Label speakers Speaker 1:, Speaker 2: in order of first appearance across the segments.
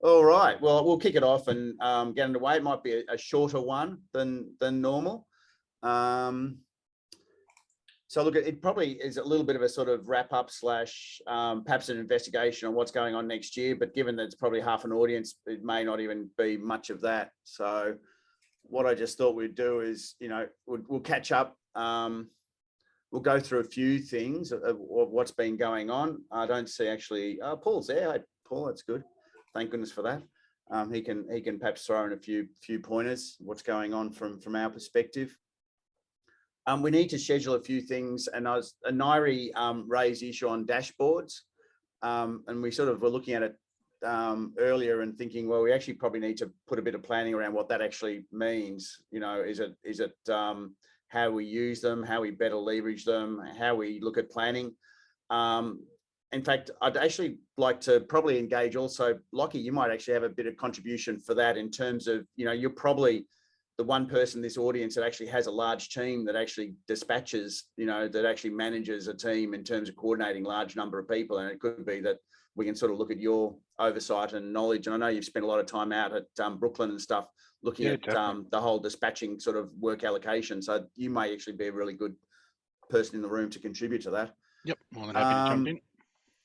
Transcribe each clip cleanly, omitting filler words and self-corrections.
Speaker 1: All right. Well, we'll kick it off and get underway. It might be a shorter one than normal. So look, it probably is a little bit of a sort of wrap up slash perhaps an investigation on what's going on next year. But given that it's probably half an audience, it may not even be much of that. So what I just thought we'd do is, you know, we'll catch up. We'll go through a few things of what's been going on. I don't see actually. Paul's there. Hi, Paul, that's good. Thank goodness for that. He can perhaps throw in a few pointers. What's going on from our perspective. We need to schedule a few things, and Nairi raised the issue on dashboards, and we sort of were looking at it earlier and thinking, well, we actually probably need to put a bit of planning around what that actually means. You know, is it how we use them, how we better leverage them, how we look at planning. In fact, I'd actually like to probably engage also, Lockie, you might actually have a bit of contribution for that in terms of, you know, you're probably the one person in this audience that actually has a large team that actually dispatches, you know, that actually manages a team in terms of coordinating large number of people. And it could be that we can sort of look at your oversight and knowledge. And I know you've spent a lot of time out at Brooklyn and stuff, looking at the whole dispatching sort of work allocation. So you may actually be a really good person in the room to contribute to that.
Speaker 2: Yep, more than happy to jump in.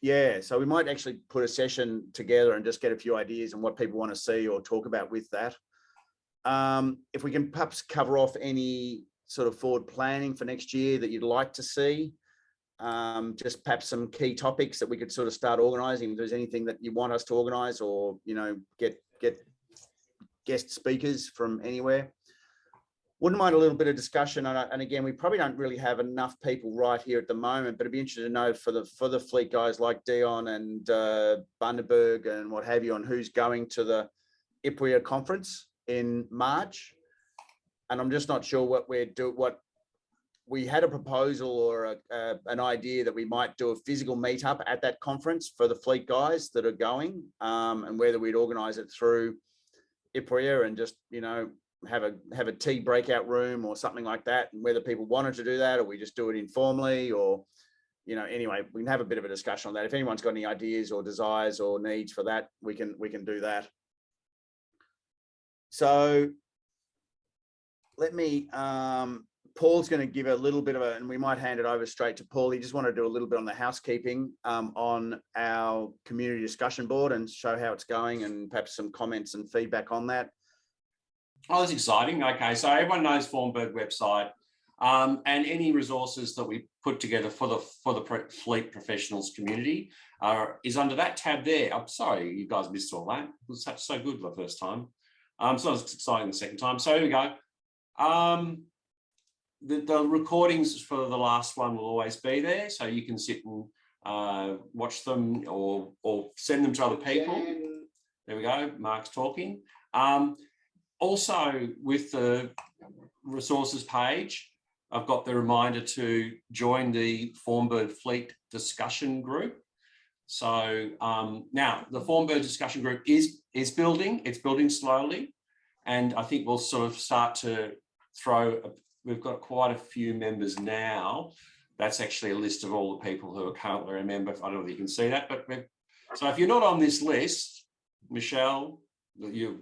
Speaker 1: Yeah, so we might actually put a session together and just get a few ideas on what people want to see or talk about with that. If we can perhaps cover off any sort of forward planning for next year that you'd like to see, just perhaps some key topics that we could sort of start organising. If there's anything that you want us to organise, or, you know, get guest speakers from anywhere. Wouldn't mind a little bit of discussion. And again, we probably don't really have enough people right here at the moment, but it'd be interesting to know for the fleet guys like Dion and Bundaberg and what have you, on who's going to the IPWEA conference in March. And I'm just not sure what we had a proposal or an idea that we might do a physical meetup at that conference for the fleet guys that are going, and whether we'd organise it through IPWEA and just, you know, have a tea breakout room or something like that, and whether people wanted to do that or we just do it informally, or, you know, anyway, we can have a bit of a discussion on that. If anyone's got any ideas or desires or needs for that, we can do that. So let me, Paul's going to give a little bit of and we might hand it over straight to Paul. He just wanted to do a little bit on the housekeeping on our community discussion board and show how it's going, and perhaps some comments and feedback on that.
Speaker 3: Oh, that's exciting. Okay, so everyone knows Formbird website, and any resources that we put together for the fleet professionals community is under that tab there. I'm sorry you guys missed all that. It was so good the first time. So it's exciting the second time. So here we go. The recordings for the last one will always be there, so you can sit and watch them or send them to other people. There we go. Mark's talking. Also, with the resources page, I've got the reminder to join the Formbird Fleet discussion group. So now the Formbird discussion group is building. It's building slowly, and I think we'll sort of start to we've got quite a few members now. That's actually a list of all the people who are currently a member. I don't know if you can see that, but so if you're not on this list, Michelle, you're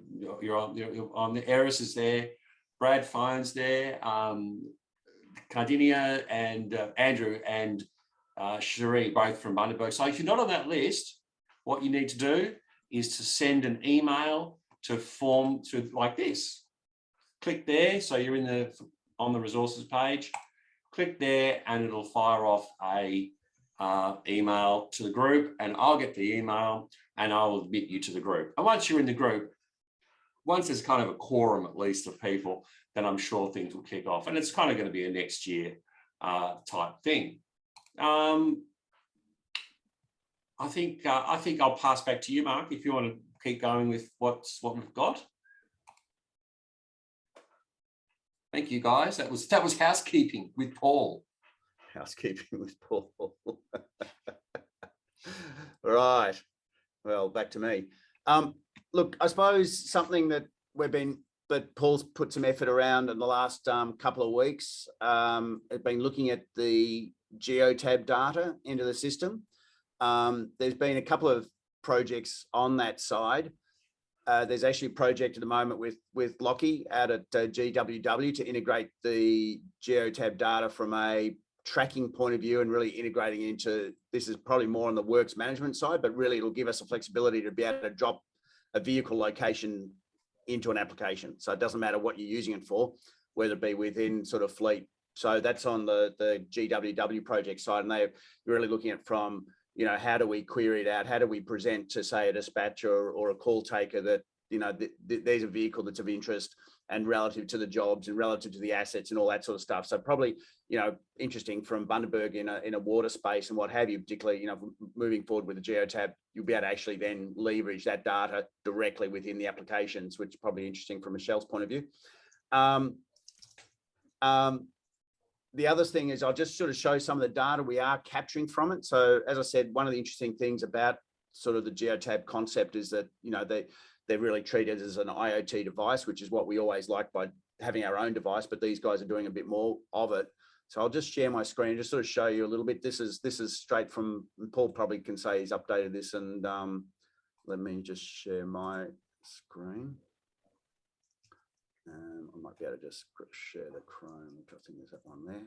Speaker 3: on the Eris is there, Brad Phone's there, Cardinia and Andrew and Cherie, both from Bundaberg. So if you're not on that list, what you need to do is to send an email to form to like this. Click there, so you're on the resources page. Click there, and it'll fire off a email to the group, and I'll get the email and I'll admit you to the group. And once you're in the group, once there's kind of a quorum at least of people, then I'm sure things will kick off. And it's kind of going to be a next year type thing. I think I'll pass back to you, Mark, if you want to keep going with what we've got. Thank you, guys. That was housekeeping with Paul.
Speaker 1: Housekeeping with Paul. Right. Well, back to me. Look, I suppose something that Paul's put some effort around in the last couple of weeks has been looking at the GEOTAB data into the system. There's been a couple of projects on that side. there's actually a project at the moment with Lachlan out at GWW to integrate the GEOTAB data from a tracking point of view and really integrating into, this is probably more on the works management side, but really it'll give us a flexibility to be able to drop a vehicle location into an application. So it doesn't matter what you're using it for, whether it be within sort of fleet. So that's on the GWW project side, and they're really looking at from, you know, how do we query it out? How do we present to, say, a dispatcher or a call taker that, you know, there's a vehicle that's of interest and relative to the jobs and relative to the assets and all that sort of stuff. So probably, you know, interesting from Bundaberg in a water space and what have you, particularly, you know, moving forward with the GEOTAB, you'll be able to actually then leverage that data directly within the applications, which is probably interesting from Michelle's point of view. The other thing is I'll just sort of show some of the data we are capturing from it. So as I said, one of the interesting things about sort of the GEOTAB concept is that, you know, they're really treated as an IoT device, which is what we always like by having our own device, but these guys are doing a bit more of it. So I'll just share my screen, just sort of show you a little bit. This is straight from, Paul probably can say he's updated this, and let me just share my screen. I might be able to just share the Chrome, which I think there's that one there.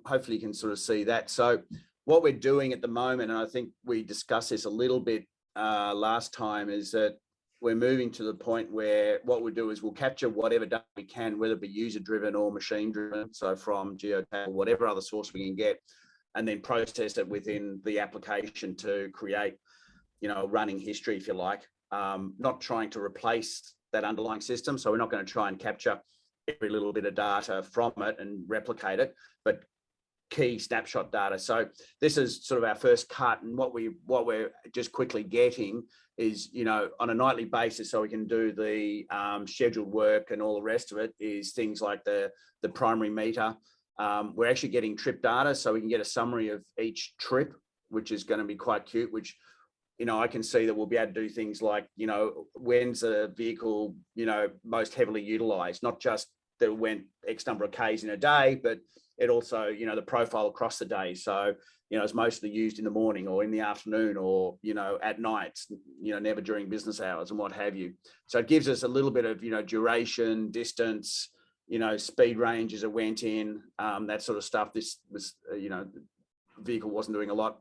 Speaker 1: Hopefully you can sort of see that. So what we're doing at the moment, and I think we discussed this a little bit last time, is that we're moving to the point where what we'll do is we'll capture whatever data we can, whether it be user driven or machine driven. So from GEOTAB or whatever other source we can get, and then process it within the application to create, you know, a running history, if you like, not trying to replace that underlying system. So we're not going to try and capture every little bit of data from it and replicate it, but key snapshot data. So this is sort of our first cut, and what we're just quickly getting is, you know, on a nightly basis, so we can do the scheduled work and all the rest of it, is things like the primary meter. We're actually getting trip data, so we can get a summary of each trip, which is going to be quite cute, which, you know, I can see that we'll be able to do things like, you know, when's a vehicle, you know, most heavily utilized, not just that it went X number of Ks in a day, but it also, you know, the profile across the day. So, you know, it's mostly used in the morning or in the afternoon or, you know, at night, you know, never during business hours and what have you. So it gives us a little bit of, you know, duration, distance, you know, speed range as it went in, that sort of stuff. This was, you know, the vehicle wasn't doing a lot.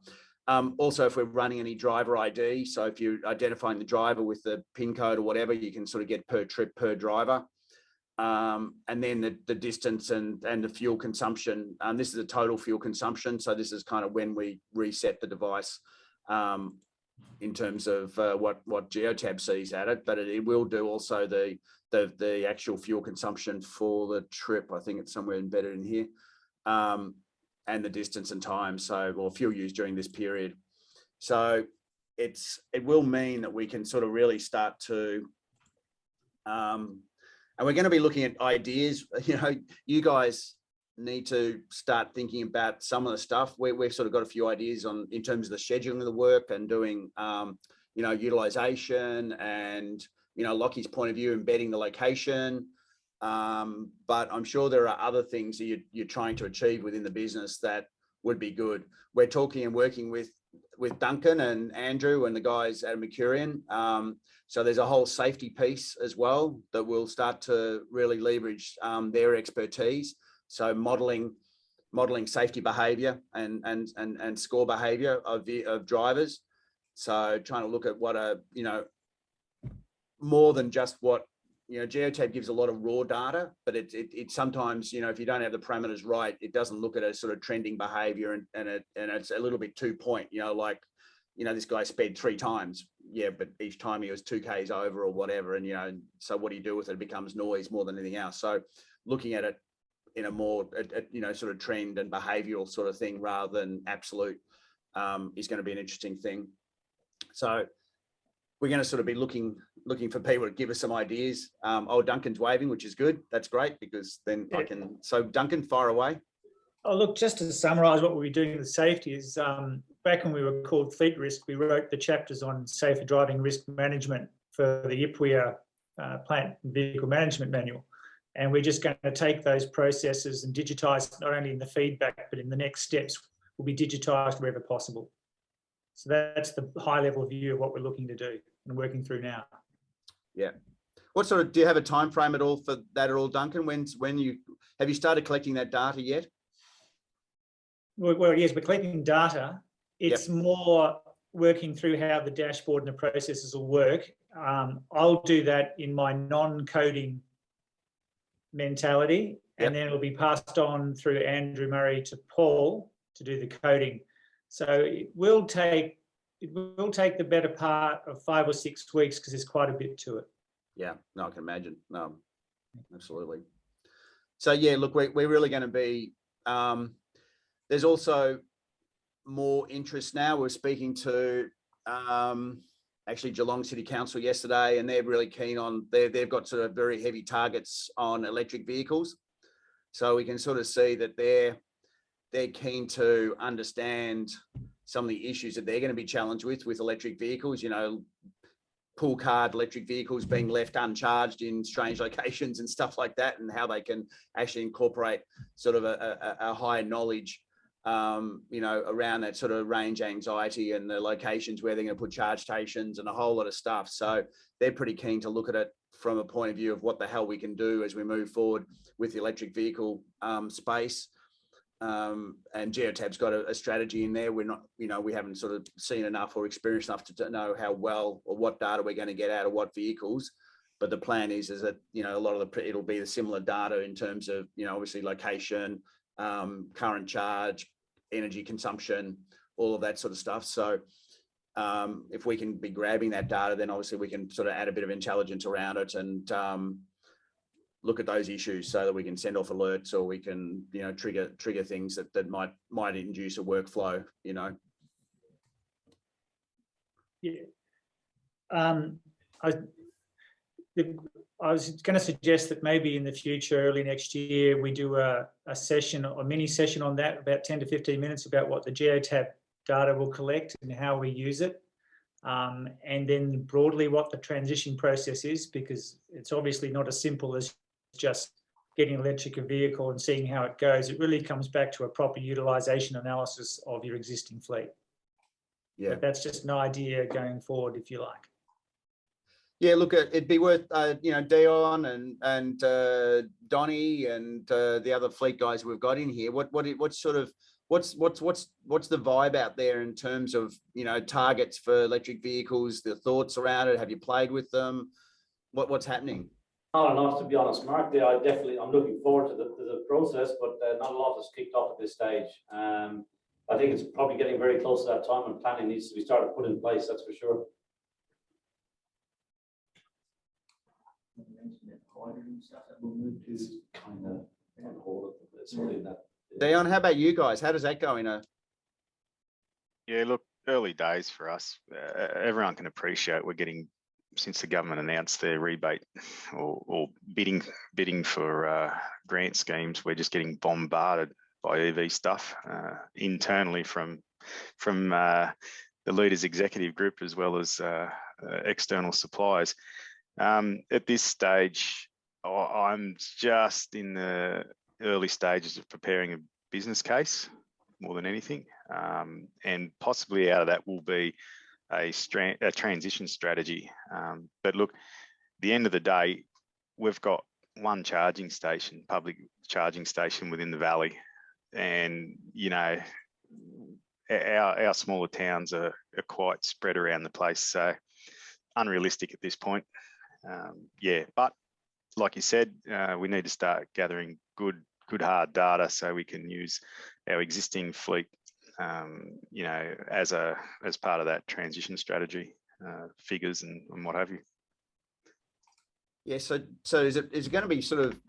Speaker 1: Also, if we're running any driver ID, so if you're identifying the driver with the PIN code or whatever, you can sort of get per trip, per driver. And then the distance and the fuel consumption. This is the total fuel consumption. So this is kind of when we reset the device in terms of what GEOTAB sees at it, but it will do also the actual fuel consumption for the trip. I think it's somewhere embedded in here. And the distance and time, so, or fuel used during this period. So it will mean that we can sort of really start to, and we're going to be looking at ideas. You know, you guys need to start thinking about some of the stuff. We've sort of got a few ideas in terms of the scheduling of the work and doing, you know, utilization and, you know, Lockie's point of view, embedding the location. But I'm sure there are other things that you're trying to achieve within the business that would be good. We're talking and working with Duncan and Andrew and the guys at Mercurian. So there's a whole safety piece as well that will start to really leverage their expertise. So modeling safety behavior and score behavior of drivers. So trying to look at what you know, more than just what, you know, GEOTAB gives a lot of raw data, but it sometimes, you know, if you don't have the parameters right, it doesn't look at a sort of trending behavior and it's a little bit 2 point, you know, like, you know, this guy sped 3 times. Yeah, but each time he was 2 Ks over or whatever. And, you know, so what do you do with it? It becomes noise more than anything else. So looking at it in a more, you know, sort of trend and behavioral sort of thing rather than absolute is going to be an interesting thing. So we're going to sort of be looking for people to give us some ideas. Duncan's waving, which is good. That's great, because then I can. So Duncan, fire away.
Speaker 4: Oh, look, just to summarise what we'll be doing with safety is back when we were called Fleet Risk, we wrote the chapters on safer driving risk management for the IPWIA Plant and Vehicle Management Manual. And we're just going to take those processes and digitise not only in the feedback, but in the next steps will be digitised wherever possible. So that's the high level view of what we're looking to do. and working through now.
Speaker 1: Yeah. What sort of, do you have a time frame at all for that at all, Duncan? When you have you started collecting that data yet?
Speaker 4: Well, yes, we're collecting data. It's
Speaker 1: Yep.
Speaker 4: more working through how the dashboard and the processes will work. I'll do that in my non-coding mentality,
Speaker 1: Yep.
Speaker 4: and then it'll be passed on through Andrew Murray to Paul to do the coding. So it will take the better part of 5 or 6 weeks because there's quite a bit to it.
Speaker 1: Yeah, no, I can imagine. No, absolutely. So yeah, look, we're really going to be. There's also more interest now. We're speaking to actually Geelong City Council yesterday, and they're really keen on. They've got sort of very heavy targets on electric vehicles, so we can sort of see that they're keen to understand some of the issues that they're going to be challenged with electric vehicles. You know, pool card electric vehicles being left uncharged in strange locations and stuff like that, and how they can actually incorporate sort of a higher knowledge, you know, around that sort of range anxiety and the locations where they're going to put charge stations and a whole lot of stuff. So they're pretty keen to look at it from a point of view of what the hell we can do as we move forward with the electric vehicle space. And GEOTAB's got a strategy in there. We're not, you know, we haven't sort of seen enough or experienced enough to know how well or what data we're going to get out of what vehicles. But the plan is that, you know, a lot of it'll be the similar data in terms of, you know, obviously location, current charge, energy consumption, all of that sort of stuff. So if we can be grabbing that data, then obviously we can sort of add a bit of intelligence around it and look at those issues so that we can send off alerts, or we can, you know, trigger things that might induce a workflow, you know.
Speaker 4: Yeah. I was going to suggest that maybe in the future, early next year, we do a session or a mini session on that, about 10 to 15 minutes, about what the GEOTAB data will collect and how we use it. And then broadly what the transition process is, because it's obviously not as simple as just getting an electric vehicle and seeing how it goes. It really comes back to a proper utilisation analysis of your existing fleet.
Speaker 1: Yeah.
Speaker 4: But that's just an idea going forward, if you like.
Speaker 1: Yeah, look, it'd be worth, you know, Dion and Donnie and the other fleet guys we've got in here. What's the vibe out there in terms of, you know, targets for electric vehicles, the thoughts around it? Have you played with them? What's happening?
Speaker 5: Not enough, to be honest, Mark. Yeah, I'm looking forward to the process, but not a lot has kicked off at this stage. I think it's probably getting very close to that time when planning needs to be started put in place, that's for sure. Kind of on hold. It's really that.
Speaker 1: Dion, how about you guys? How does that go in a?
Speaker 2: Yeah, look, early days for us. Everyone can appreciate we're getting, since the government announced their rebate or bidding for grant schemes, we're just getting bombarded by EV stuff internally from the leaders executive group as well as external suppliers. At this stage, I'm just in the early stages of preparing a business case more than anything, and possibly out of that will be a transition strategy. But look, at the end of the day, we've got one charging station, public charging station within the valley, and you know, our smaller towns are quite spread around the place, so unrealistic at this point. Yeah, but like you said, we need to start gathering good hard data so we can use our existing fleet, you know, as part of that transition strategy, figures and what have you.
Speaker 1: Yeah, so is it going to be sort of,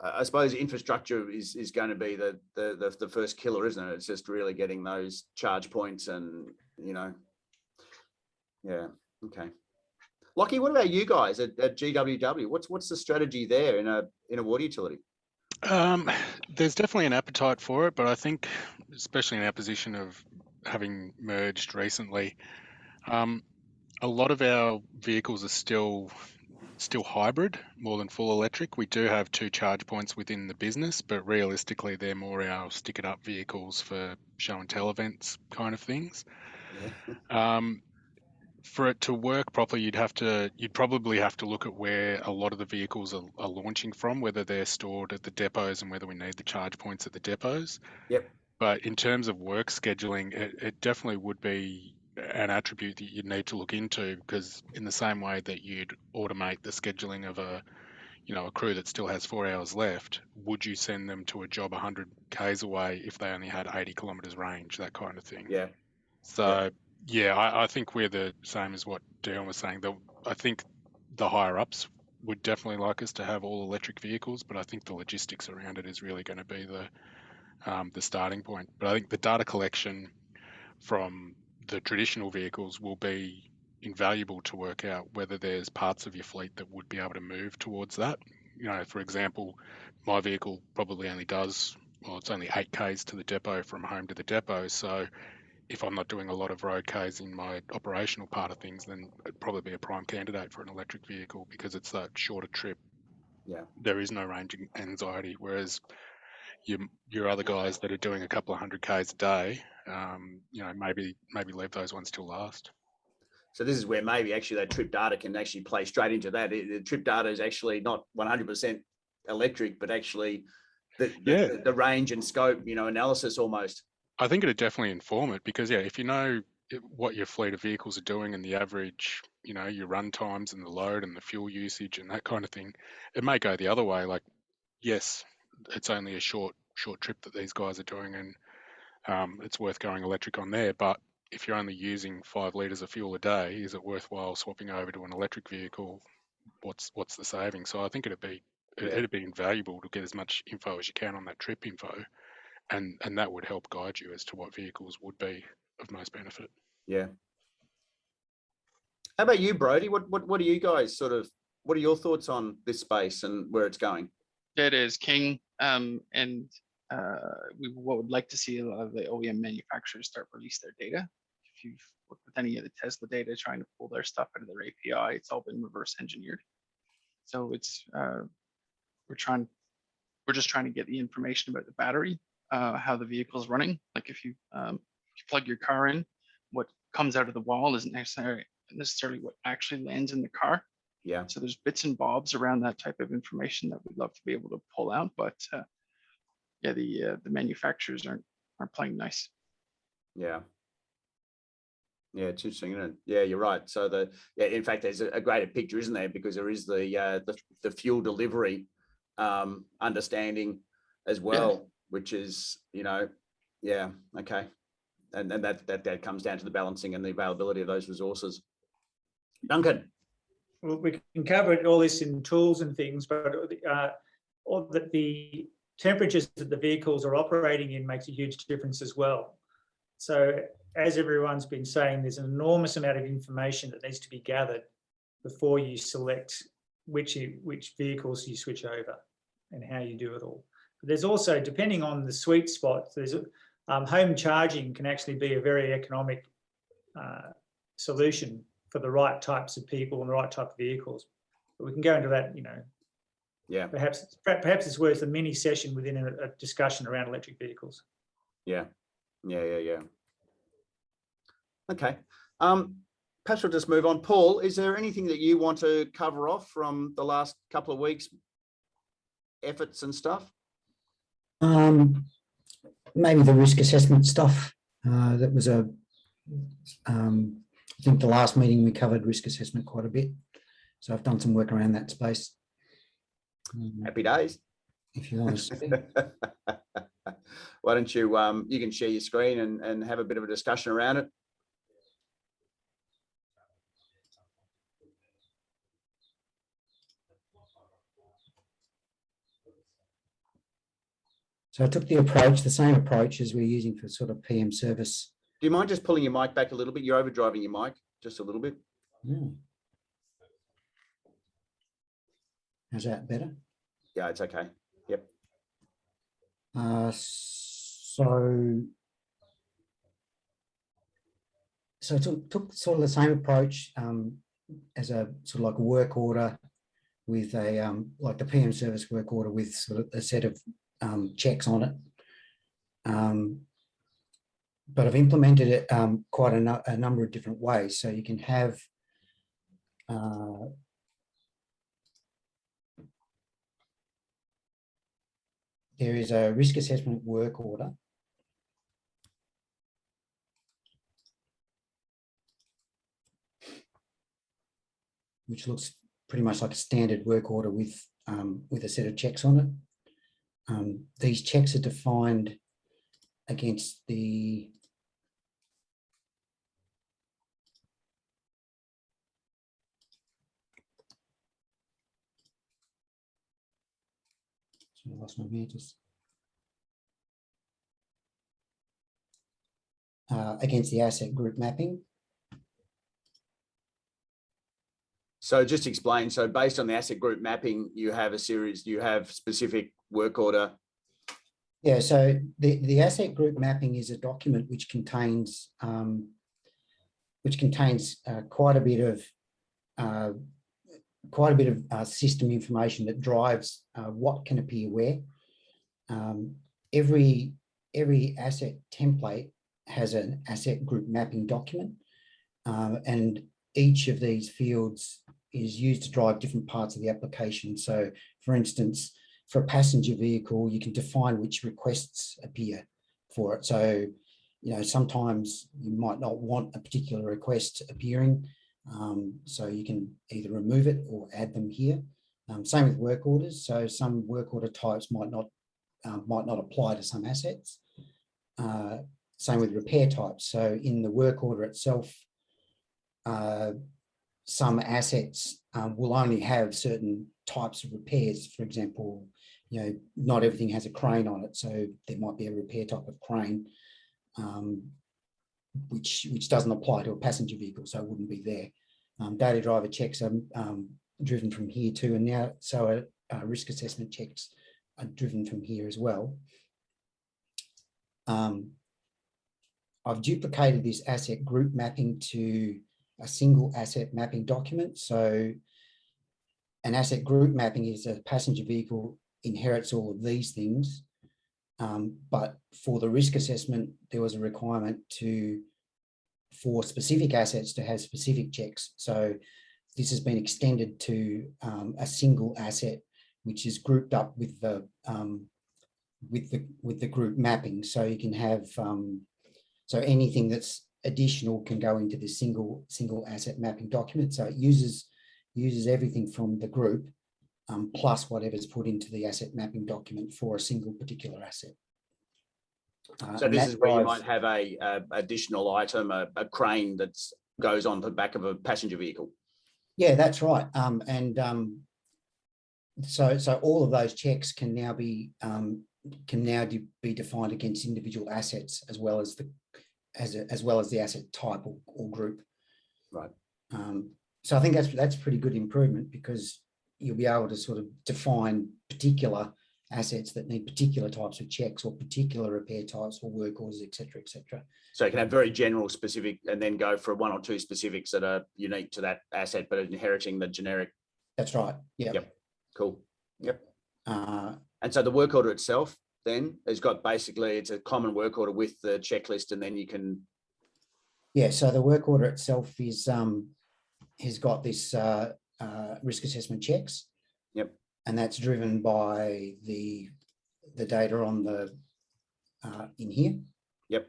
Speaker 1: I suppose infrastructure is going to be the first killer, isn't it? It's just really getting those charge points and, you know, yeah, okay. Lachie, what about you guys at GWW? What's the strategy there in a water utility?
Speaker 2: There's definitely an appetite for it, but I think, especially in our position of having merged recently, a lot of our vehicles are still hybrid more than full electric. We do have 2 charge points within the business, but realistically they're more our stick it up vehicles for show and tell events kind of things.
Speaker 1: Yeah.
Speaker 6: for it to work properly, you'd probably have to look at where a lot of the vehicles are launching from, whether they're stored at the depots and whether we need the charge points at the depots.
Speaker 1: Yep.
Speaker 6: But in terms of work scheduling, it definitely would be an attribute that you'd need to look into, because in the same way that you'd automate the scheduling of a crew that still has 4 hours left, would you send them to a job 100 k's away if they only had 80 kilometers range, that kind of thing?
Speaker 1: Yeah.
Speaker 6: So yeah, I think we're the same as what Dion was saying. I think the higher ups would definitely like us to have all electric vehicles, but I think the logistics around it is really going to be the starting point. But I think the data collection from the traditional vehicles will be invaluable to work out whether there's parts of your fleet that would be able to move towards that. For example, my vehicle probably only does, well, it's only 8 k's to the depot from home to the depot. So if I'm not doing a lot of road k's in my operational part of things, then it'd probably be a prime candidate for an electric vehicle, because it's that shorter trip.
Speaker 1: Yeah.
Speaker 6: There is no range anxiety, whereas your other guys that are doing a couple of 100 k's a day, maybe leave those ones till last.
Speaker 1: So this is where maybe actually that trip data can actually play straight into that. The trip data is actually not 100% electric, but actually the range and scope, analysis almost.
Speaker 6: I think it'd definitely inform it, because if you know what your fleet of vehicles are doing and the average, your run times and the load and the fuel usage and that kind of thing, it may go the other way. Like, yes, it's only a short trip that these guys are doing, and it's worth going electric on there. But if you're only using 5 litres of fuel a day, is it worthwhile swapping over to an electric vehicle? What's the saving? So I think it'd be invaluable to get as much info as you can on that trip info, and that would help guide you as to what vehicles would be of most benefit.
Speaker 1: Yeah. How about you, Brodie? What are you guys what are your thoughts on this space and where it's going?
Speaker 7: It is king, and we would like to see a lot of the OEM manufacturers start release their data. If you've worked with any of the Tesla data trying to pull their stuff out of their API, it's all been reverse engineered. So it's we're just trying to get the information about the battery, how the vehicle's running. Like if you plug your car in, what comes out of the wall isn't necessarily what actually lands in the car.
Speaker 1: Yeah.
Speaker 7: So there's bits and bobs around that type of information that we'd love to be able to pull out, but the manufacturers aren't playing nice.
Speaker 1: Yeah. Yeah, it's interesting, isn't it? Yeah, you're right. So in fact, there's a greater picture, isn't there? Because there is the fuel delivery understanding as well, which is, okay. And that comes down to the balancing and the availability of those resources. Duncan.
Speaker 4: Well, we can cover all this in tools and things, but the temperatures that the vehicles are operating in makes a huge difference as well. So as everyone's been saying, there's an enormous amount of information that needs to be gathered before you select which vehicles you switch over and how you do it all. But there's also, depending on the sweet spot, there's home charging can actually be a very economic solution for the right types of people and the right type of vehicles. But we can go into that,
Speaker 1: Yeah.
Speaker 4: Perhaps it's worth a mini session within a discussion around electric vehicles.
Speaker 1: Yeah. Okay. Perhaps we'll just move on. Paul, is there anything that you want to cover off from the last couple of weeks' efforts and stuff?
Speaker 8: Maybe the risk assessment stuff. That was I think the last meeting we covered risk assessment quite a bit. So I've done some work around that space.
Speaker 1: Happy days.
Speaker 8: If you want to see.
Speaker 1: Why don't you you can share your screen and have a bit of a discussion around it.
Speaker 8: So I took the same approach as we're using for sort of PM service.
Speaker 1: Do you mind just pulling your mic back a little bit? You're overdriving your mic just a little bit.
Speaker 8: How's that better?
Speaker 1: Yeah, it's okay. Yep.
Speaker 8: So I took sort of the same approach as a sort of like a work order with a like the PM service work order with sort of a set of checks on it. but I've implemented it quite a number of different ways. So you can have there is a risk assessment work order. Which looks pretty much like a standard work order with a set of checks on it. These checks are defined against the I lost my meters. Against the asset group mapping.
Speaker 1: So just explain, so based on the asset group mapping, you have a series, you have specific work order.
Speaker 8: Yeah, so the asset group mapping is a document which contains quite a bit of system information that drives what can appear where. Every asset template has an asset group mapping document, and each of these fields is used to drive different parts of the application. So, for instance, for a passenger vehicle, you can define which requests appear for it. So, you know, sometimes you might not want a particular request appearing, so you can either remove it or add them here. Same with work orders. So some work order types might not apply to some assets. Same with repair types. So in the work order itself, some assets will only have certain types of repairs. For example, you know, not everything has a crane on it, so there might be a repair type of crane which doesn't apply to a passenger vehicle, so it wouldn't be there. Data driver checks are driven from here too, and now so risk assessment checks are driven from here as well. I've duplicated this asset group mapping to a single asset mapping document. So an asset group mapping is a passenger vehicle inherits all of these things. But for the risk assessment, there was a requirement for specific assets to have specific checks. So this has been extended to a single asset, which is grouped up with the group mapping. So you can have so anything that's additional can go into this single asset mapping document. So it uses everything from the group plus whatever's put into the asset mapping document for a single particular asset.
Speaker 1: So this is where you might have a additional item, a crane that goes on the back of a passenger vehicle.
Speaker 8: Yeah, that's right. So all of those checks can now be defined against individual assets as well as the asset type or group.
Speaker 1: Right.
Speaker 8: So I think that's pretty good improvement, because you'll be able to sort of define particular assets that need particular types of checks or particular repair types or work orders, et cetera, et cetera.
Speaker 1: So you can have very general specific and then go for one or two specifics that are unique to that asset, but inheriting the generic.
Speaker 8: That's right. Yeah.
Speaker 1: Yep. Cool. Yep. And so the work order itself then has got basically, it's a common work order with the checklist, and then you can.
Speaker 8: Yeah. So the work order itself is has got this risk assessment checks.
Speaker 1: Yep.
Speaker 8: And that's driven by the data on the in here.
Speaker 1: Yep.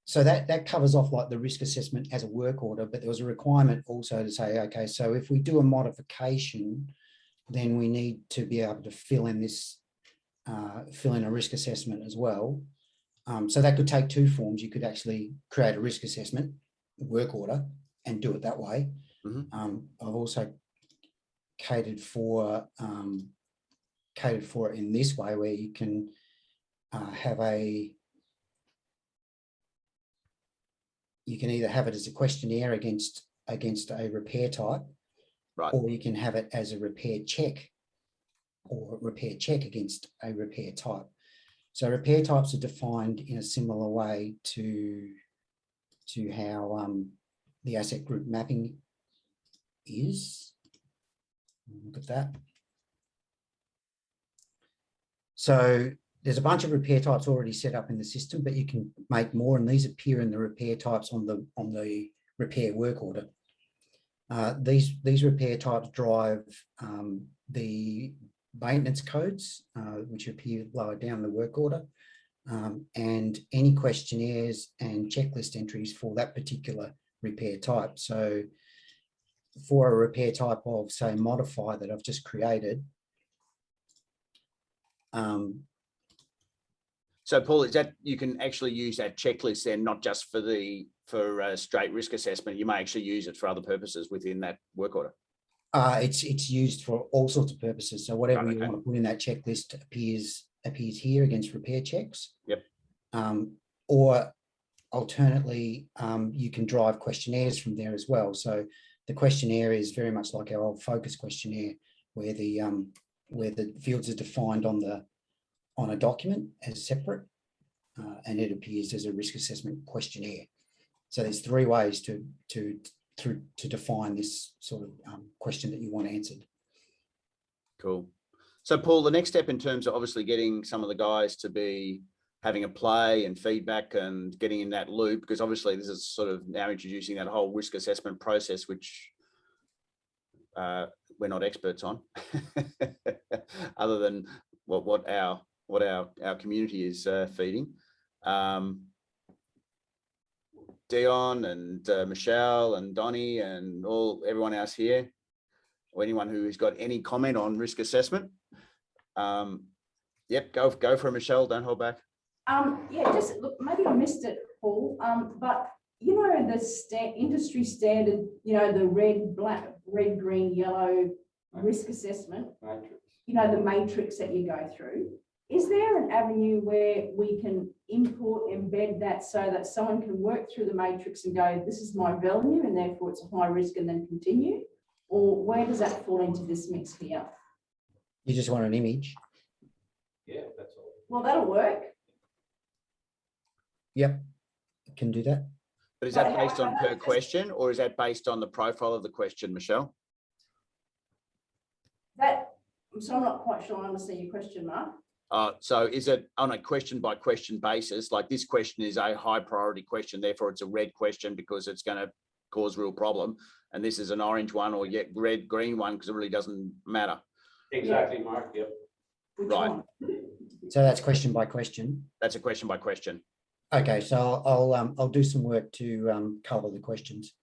Speaker 8: So that covers off like the risk assessment as a work order, but there was a requirement also to say, okay, so if we do a modification, then we need to be able to fill in a risk assessment as well. So that could take two forms. You could actually create a risk assessment work order and do it that way.
Speaker 1: Mm-hmm.
Speaker 8: I've also catered for it in this way, where you can you can either have it as a questionnaire against a repair type,
Speaker 1: right,
Speaker 8: or you can have it as a repair check or repair check against a repair type. So repair types are defined in a similar way to how the asset group mapping is. Look at that. So there's a bunch of repair types already set up in the system, but you can make more, and these appear in the repair types on the repair work order. These repair types drive the maintenance codes, which appear lower down the work order, and any questionnaires and checklist entries for that particular repair type. So for a repair type of, say, modify that I've just created.
Speaker 1: So Paul, is that you can actually use that checklist then, not just for straight risk assessment? You may actually use it for other purposes within that work order.
Speaker 8: It's used for all sorts of purposes. So whatever you want to put in that checklist appears here against repair checks.
Speaker 1: Yep.
Speaker 8: Or alternately, you can drive questionnaires from there as well. So the questionnaire is very much like our old focus questionnaire, where the fields are defined on a document as separate, and it appears as a risk assessment questionnaire. So there's three ways to define this sort of question that you want answered.
Speaker 1: Cool. So Paul, the next step in terms of obviously getting some of the guys to be having a play and feedback and getting in that loop, because obviously this is sort of now introducing that whole risk assessment process, which we're not experts on, other than what our community is feeding. Dion and Michelle and Donnie and everyone else here, or anyone who's got any comment on risk assessment. Yep, go for it, Michelle. Don't hold back.
Speaker 9: Yeah, just look, maybe I missed it, Paul. But you know the industry standard, you know, the red, green, yellow risk assessment. Matrix. You know, the matrix that you go through. Is there an avenue where we can embed that so that someone can work through the matrix and go, this is my value and therefore it's a high risk, and then continue? Or where does that fall into this mix here?
Speaker 8: You just want an image?
Speaker 5: Yeah, that's all.
Speaker 9: Well, that'll work.
Speaker 8: Yep, can do that.
Speaker 1: But is that based on per question, or is that based on the profile of the question, Michelle?
Speaker 9: So I'm not quite sure I understand your question, Mark.
Speaker 1: So is it on a question by question basis? Like this question is a high priority question, therefore it's a red question because it's going to cause real problem. And this is an orange one, or yet red, green one, because it really doesn't matter.
Speaker 5: Exactly, Mark. Yep.
Speaker 1: Right.
Speaker 8: So that's question by question.
Speaker 1: That's a question by question.
Speaker 8: Okay, so I'll do some work to colour the questions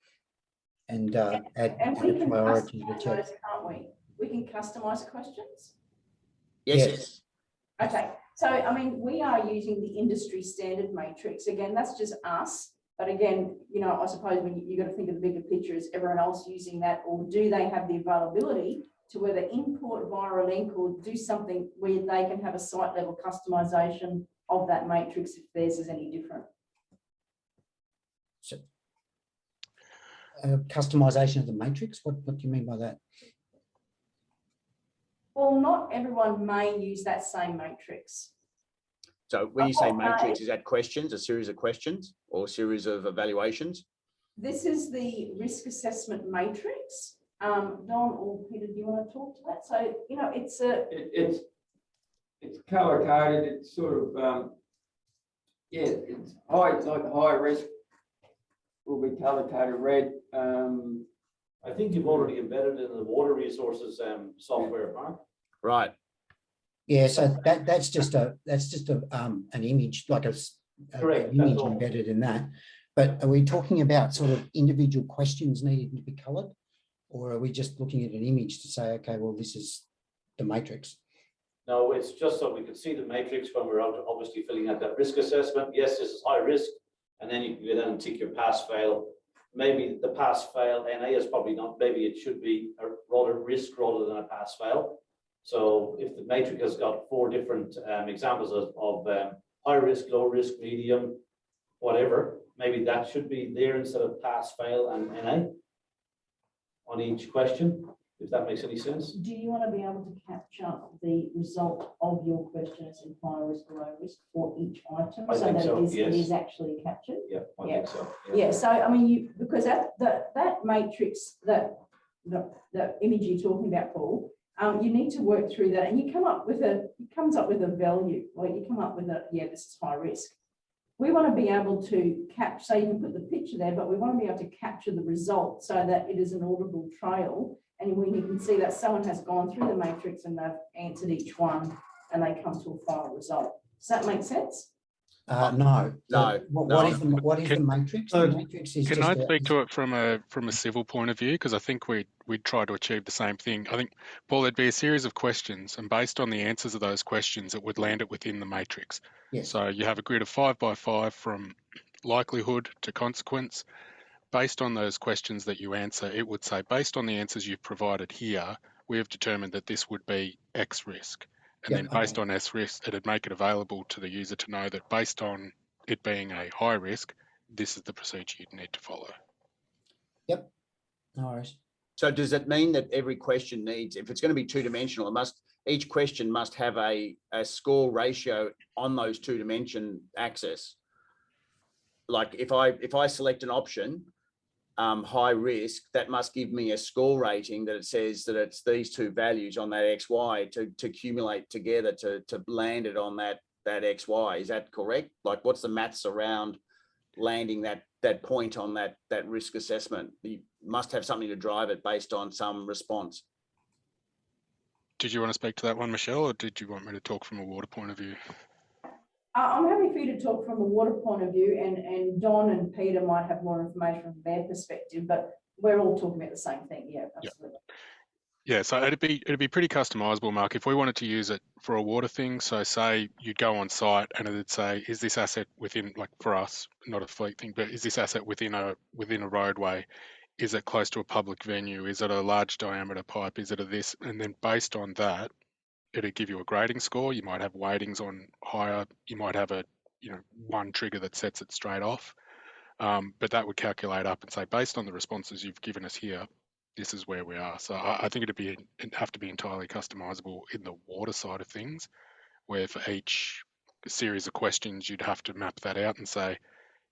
Speaker 8: and add
Speaker 9: we can
Speaker 8: priority to the
Speaker 9: customise
Speaker 8: check.
Speaker 9: those, can't we? We can customise the questions.
Speaker 1: Yes.
Speaker 9: Okay, so I mean, we are using the industry standard matrix. Again, that's just us. But again, you know, I suppose when you got to think of the bigger picture, is everyone else using that, or do they have the availability to whether import via a link or do something where they can have a site level customization of that matrix if theirs is any different?
Speaker 8: So, customization of the matrix. What do you mean by that?
Speaker 9: Well, not everyone may use that same matrix.
Speaker 1: So when you say matrix, is that questions, a series of questions or a series of evaluations?
Speaker 9: This is the risk assessment matrix. Don or Peter, do you want to talk to that? So, you know, it's
Speaker 10: color coded. It's sort of, yeah, it's high risk will be color coded red.
Speaker 5: I think you've already embedded in the water resources software, Mark.
Speaker 1: Right.
Speaker 8: Yeah, so that's just an image, like an image embedded in that. But are we talking about sort of individual questions needing to be coloured, or are we just looking at an image to say, okay, well, this is the matrix?
Speaker 5: No, it's just so we can see the matrix when we're obviously filling out that risk assessment. Yes, this is high risk, and then you can go down and tick your pass fail. Maybe the pass fail NA is probably not. Maybe it should be a rather risk rather than a pass fail. So if the matrix has got 4 different examples of high risk, low risk, medium, whatever, maybe that should be there instead of pass, fail, and NA on each question, if that makes any sense.
Speaker 9: Do you want to be able to capture the result of your question as in high risk or low risk for each item,
Speaker 5: I think so,
Speaker 9: it
Speaker 5: yes.
Speaker 9: is actually captured?
Speaker 5: Yeah, I think so.
Speaker 9: Yeah. So I mean, because that matrix, the image you're talking about, Paul, you need to work through that, and you come up with it comes up with a value, like you come up with a, yeah, this is high risk. We want to be able to capture, so you can put the picture there, but we want to be able to capture the result so that it is an audible trail. And when you can see that someone has gone through the matrix and they've answered each one and they come to a final result. Does that make sense?
Speaker 8: No.
Speaker 1: No,
Speaker 8: What is the matrix? The matrix is
Speaker 6: Can
Speaker 8: just
Speaker 6: I speak to it from a civil point of view? Because I think we'd try to achieve the same thing. I think, Paul, there'd be a series of questions, and based on the answers of those questions, it would land it within the matrix.
Speaker 8: Yes.
Speaker 6: So you have a grid of 5 by 5 from likelihood to consequence. Based on those questions that you answer, it would say, based on the answers you've provided here, we have determined that this would be X risk. And then based on S risk, it'd make it available to the user to know that based on it being a high risk, this is the procedure you'd need to follow.
Speaker 8: Yep. No worries.
Speaker 1: So does it mean that every question needs, if it's going to be two-dimensional, each question must have a score ratio on those two-dimension axis? Like if I select an option, high risk, that must give me a score rating that it says that it's these two values on that XY to accumulate together to land it on that XY. Is that correct? Like what's the maths around landing that point on that risk assessment? You must have something to drive it based on some response.
Speaker 6: Did you want to speak to that one, Michelle, or did you want me to talk from a water point of view?
Speaker 9: I'm happy for you to talk from a water point of view, and Don and Peter might have more information from their perspective, but we're all talking about the same thing. Yeah, absolutely.
Speaker 6: Yeah, so it'd be pretty customizable, Mark. If we wanted to use it for a water thing, so say you'd go on site and it'd say, is this asset within, like for us, not a fleet thing, but is this asset within a roadway? Is it close to a public venue? Is it a large diameter pipe? Is it a this? And then based on that, it'd give you a grading score. You might have weightings on higher. You might have a, one trigger that sets it straight off. But that would calculate up and say, based on the responses you've given us here, this is where we are. So I think it'd have to be entirely customizable in the water side of things, where for each series of questions, you'd have to map that out and say,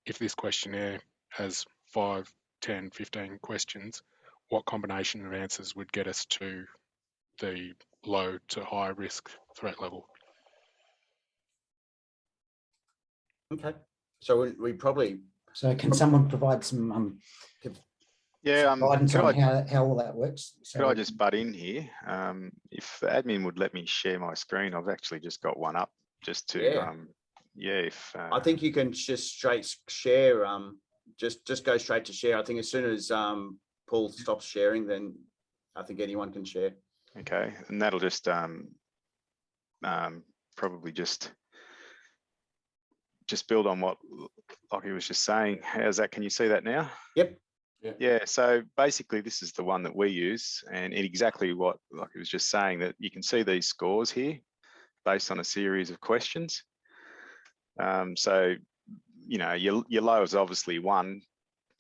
Speaker 6: if this questionnaire has 5, 10, 15 questions, what combination of answers would get us to the low to high risk threat level?
Speaker 1: Okay. So we probably...
Speaker 8: So can someone provide some guidance on how all that works?
Speaker 2: Could I just butt in here? If the admin would let me share my screen, I've actually just got one up just to,
Speaker 1: I think you can just straight share, just go straight to share. I think as soon as Paul stops sharing, then I think anyone can share.
Speaker 2: Okay, and that'll just probably just build on what Lachie was just saying. How's that? Can you see that now?
Speaker 1: Yep.
Speaker 2: Yeah, so basically this is the one that we use, and exactly what Lachie was just saying, that you can see these scores here based on a series of questions. So, your low is obviously 1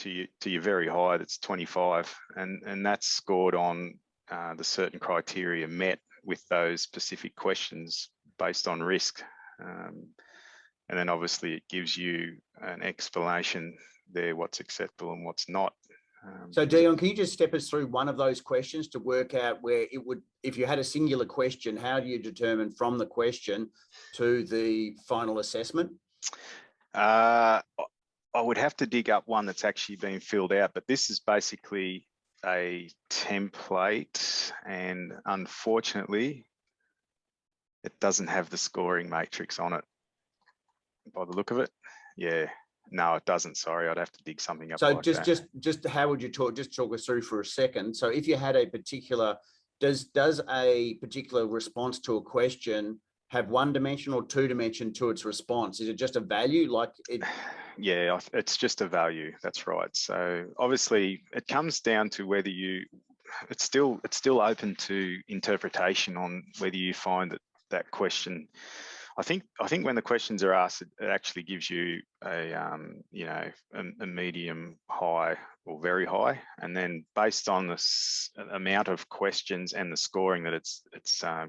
Speaker 2: to your very high, that's 25, and that's scored on the certain criteria met with those specific questions based on risk. And then obviously it gives you an explanation there, what's acceptable and what's not.
Speaker 1: So Dion, can you just step us through one of those questions to work out where it would, if you had a singular question, how do you determine from the question to the final assessment?
Speaker 2: I would have to dig up one that's actually been filled out, but this is basically a template, and unfortunately it doesn't have the scoring matrix on it by the look of it. Yeah, no, it doesn't. Sorry, I'd have to dig something up.
Speaker 1: So
Speaker 2: like
Speaker 1: just how would you talk us through for a second? So if you had a particular, does a particular response to a question have 1 dimension or 2 dimension to its response? Is it just a value like it?
Speaker 2: Yeah, it's just a value. That's right. So obviously it comes down to whether it's still open to interpretation on whether you find that question. I think when the questions are asked, it actually gives you a medium, high, or very high, and then based on the amount of questions and the scoring that it's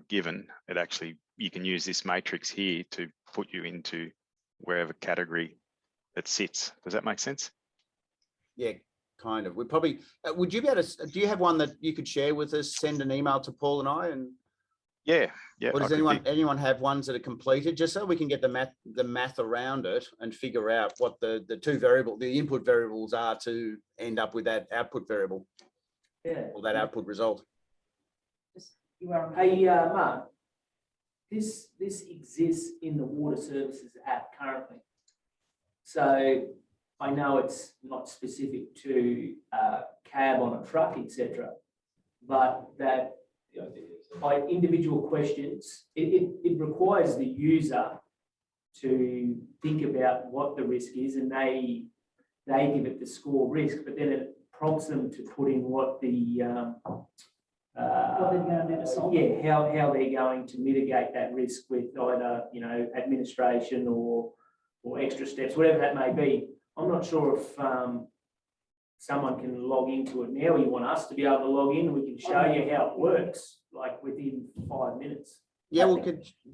Speaker 2: given, it actually, you can use this matrix here to put you into wherever category it sits. Does that make sense?
Speaker 1: Yeah, kind of. We probably, would you be able to, do you have one that you could share with us, send an email to Paul and I? And
Speaker 2: Yeah.
Speaker 1: or does anyone have ones that are completed, just so we can get the math around it and figure out what the input variables are to end up with that output variable, or that output result.
Speaker 11: Hey, Mark, this exists in the water services app currently. So I know it's not specific to cab on a truck, etc., but that by individual questions, it requires the user to think about what the risk is, and they give it the score risk, but then it prompts them to put in what the
Speaker 9: what they're going to do to solve it.
Speaker 11: how they're going to mitigate that risk with either administration or extra steps, whatever that may be. I'm not sure if someone can log into it now. You want us to be able to log in, we can show you how it works, like within 5 minutes.
Speaker 1: Yeah, well,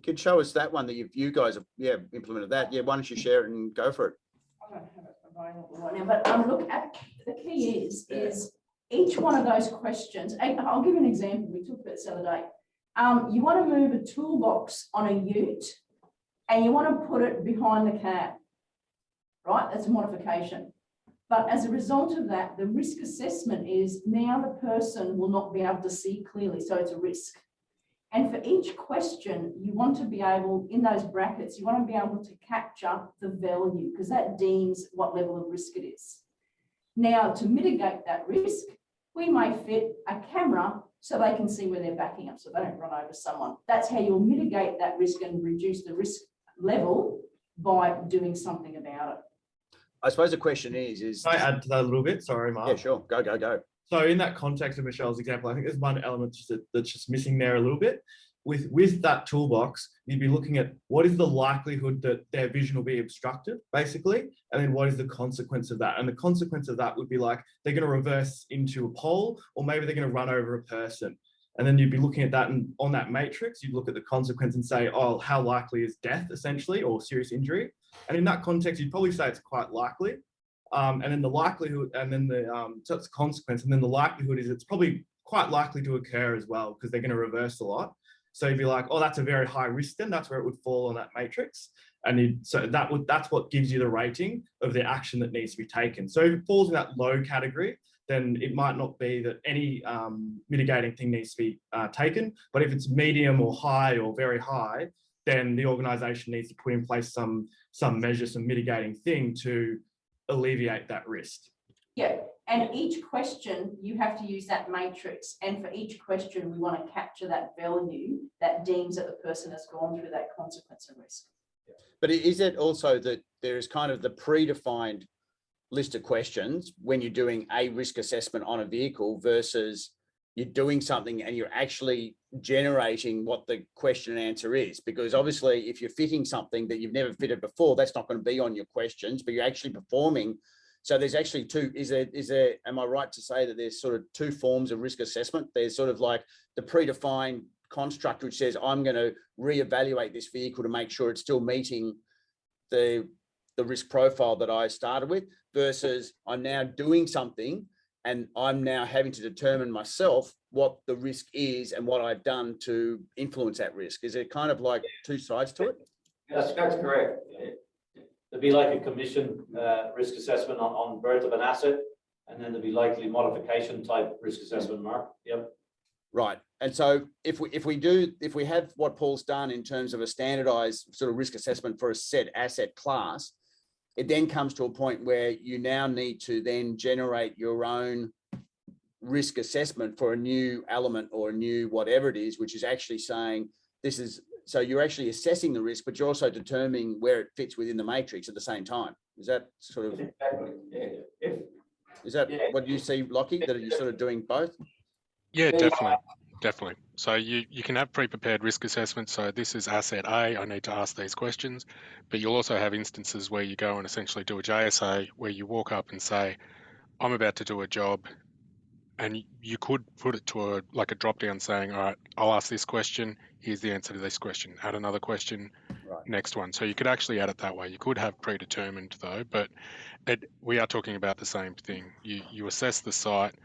Speaker 1: could show us that one that you guys have implemented that. Yeah, why don't you share it and go for it?
Speaker 9: I don't have it available right now, but look, the key is each one of those questions. I'll give you an example. We talked about this the other day. You want to move a toolbox on a ute, and you want to put it behind the cab, right? That's a modification. But as a result of that, the risk assessment is now the person will not be able to see clearly, so it's a risk. And for each question, you want to be able, in those brackets, you want to be able to capture the value, because that deems what level of risk it is. Now, to mitigate that risk, we may fit a camera so they can see where they're backing up, so they don't run over someone. That's how you'll mitigate that risk and reduce the risk level by doing something about it.
Speaker 1: I suppose the question is...
Speaker 12: Can I add to that a little bit? Sorry, Mark.
Speaker 1: Yeah, sure. Go.
Speaker 12: So in that context of Michelle's example, I think there's one element that's just missing there a little bit. With that toolbox, you'd be looking at what is the likelihood that their vision will be obstructed, basically, and then what is the consequence of that? And the consequence of that would be like they're going to reverse into a pole, or maybe they're going to run over a person. And then you'd be looking at that, and on that matrix, you'd look at the consequence and say, oh, how likely is death, essentially, or serious injury? And in that context, you'd probably say it's quite likely. And then the likelihood, and then so it's a consequence, and then the likelihood is it's probably quite likely to occur as well, because they're going to reverse a lot. So you'd be like, oh, that's a very high risk, then that's where it would fall on that matrix. And that's what gives you the rating of the action that needs to be taken. So if it falls in that low category, then it might not be that any mitigating thing needs to be taken. But if it's medium or high or very high, then the organisation needs to put in place some measure, some mitigating thing to alleviate that risk.
Speaker 9: Yeah, and each question you have to use that matrix, and for each question we want to capture that value that deems that the person has gone through that consequence and risk.
Speaker 1: But is it also that there is kind of the predefined list of questions when you're doing a risk assessment on a vehicle versus you're doing something and you're actually generating what the question and answer is? Because obviously if you're fitting something that you've never fitted before, that's not going to be on your questions, but you're actually performing. So there's actually two, is there, am I right to say that there's sort of two forms of risk assessment? There's sort of like the predefined construct, which says, I'm going to reevaluate this vehicle to make sure it's still meeting the risk profile that I started with, versus I'm now doing something and I'm now having to determine myself what the risk is and what I've done to influence that risk. Is it kind of like two sides to it?
Speaker 5: That's correct. There'd be like a commission risk assessment on birth of an asset, and then there'd be likely modification type risk assessment, Mark. Yep.
Speaker 1: Right. And so if we have what Paul's done in terms of a standardized sort of risk assessment for a set asset class, it then comes to a point where you now need to then generate your own risk assessment for a new element or a new whatever it is, which is actually saying this is, so you're actually assessing the risk, but you're also determining where it fits within the matrix at the same time. Is that sort of, is that what you see, Lockie, that you're sort of doing both?
Speaker 6: Yeah, definitely. So you can have pre-prepared risk assessments. So this is asset A, I need to ask these questions, but you'll also have instances where you go and essentially do a JSA where you walk up and say, I'm about to do a job. And you could put it to a drop down saying, all right, I'll ask this question. Here's the answer to this question. Add another question.
Speaker 1: Right.
Speaker 6: Next one. So you could actually add it that way. You could have predetermined though, but we are talking about the same thing. You assess the site.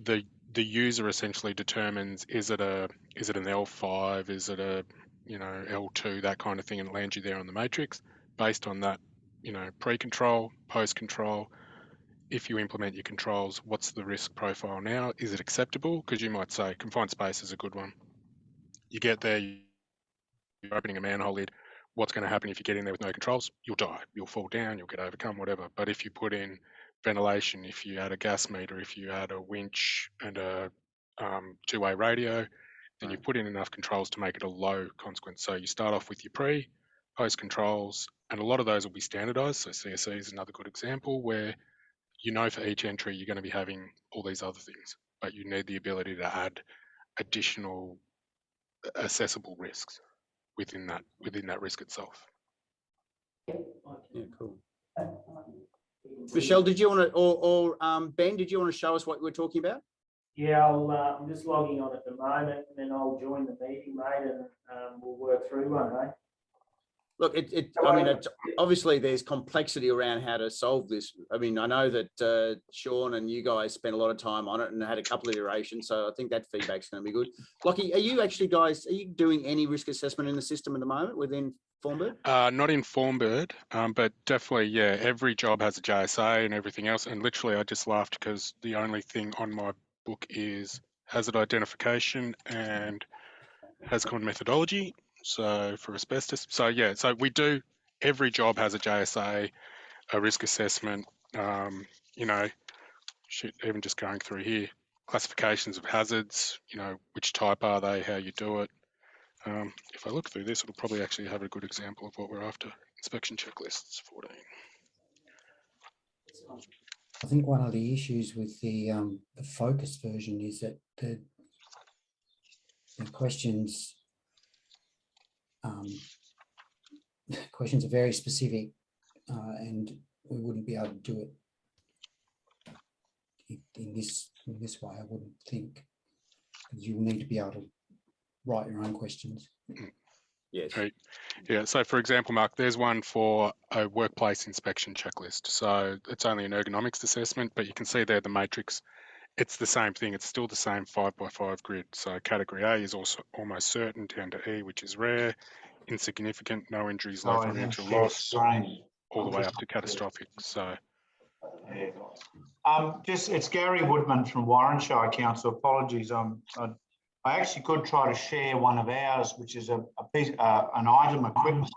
Speaker 6: The user essentially determines, is it an L5, is it a L2, that kind of thing, and it lands you there on the matrix based on that, pre-control, post-control. If you implement your controls, what's the risk profile now? Is it acceptable? Because you might say confined space is a good one. You get there, you're opening a manhole lid. What's going to happen if you get in there with no controls? You'll die. You'll fall down. You'll get overcome, whatever. But if you put in ventilation, if you add a gas meter, if you add a winch and a two-way radio, then you put in enough controls to make it a low consequence. So you start off with your post controls, and a lot of those will be standardized. So CSE is another good example where for each entry you're going to be having all these other things, but you need the ability to add additional accessible risks within that risk itself.
Speaker 1: Yeah, cool. Michelle, did you want to, or Ben, did you want to show us what we're talking about?
Speaker 11: Yeah, I'm just logging on at the moment, and then I'll join the meeting, mate, and we'll work through one, eh?
Speaker 1: Look, obviously there's complexity around how to solve this. I mean, I know that Sean and you guys spent a lot of time on it and had a couple of iterations, so I think that feedback's going to be good. Lachie, are you doing any risk assessment in the system at the moment within Formbird?
Speaker 6: Not in Formbird, but definitely, yeah, every job has a JSA and everything else. And literally, I just laughed because the only thing on my book is hazard identification and HAZCON methodology. So for asbestos, so yeah, so we do, every job has a JSA, a risk assessment, even just going through here, classifications of hazards, which type are they, how you do it. If I look through this, it'll probably actually have a good example of what we're after. Inspection checklists, 14.
Speaker 8: I think one of the issues with the focus version is that the questions are very specific, and we wouldn't be able to do it in this way. I wouldn't think, because you will need to be able to write your own questions.
Speaker 1: Yes.
Speaker 6: Right. Yeah. So, for example, Mark, there's one for a workplace inspection checklist. So it's only an ergonomics assessment, but you can see there the matrix. It's the same thing. It's still the same 5x5 grid. So category A is also almost certain, down to E, which is rare, insignificant, no injuries, low financial loss, all the way up to catastrophic. So.
Speaker 13: It's Gary Woodman from Warrenshire Council. Apologies, I actually could try to share one of ours, which is an item equipment.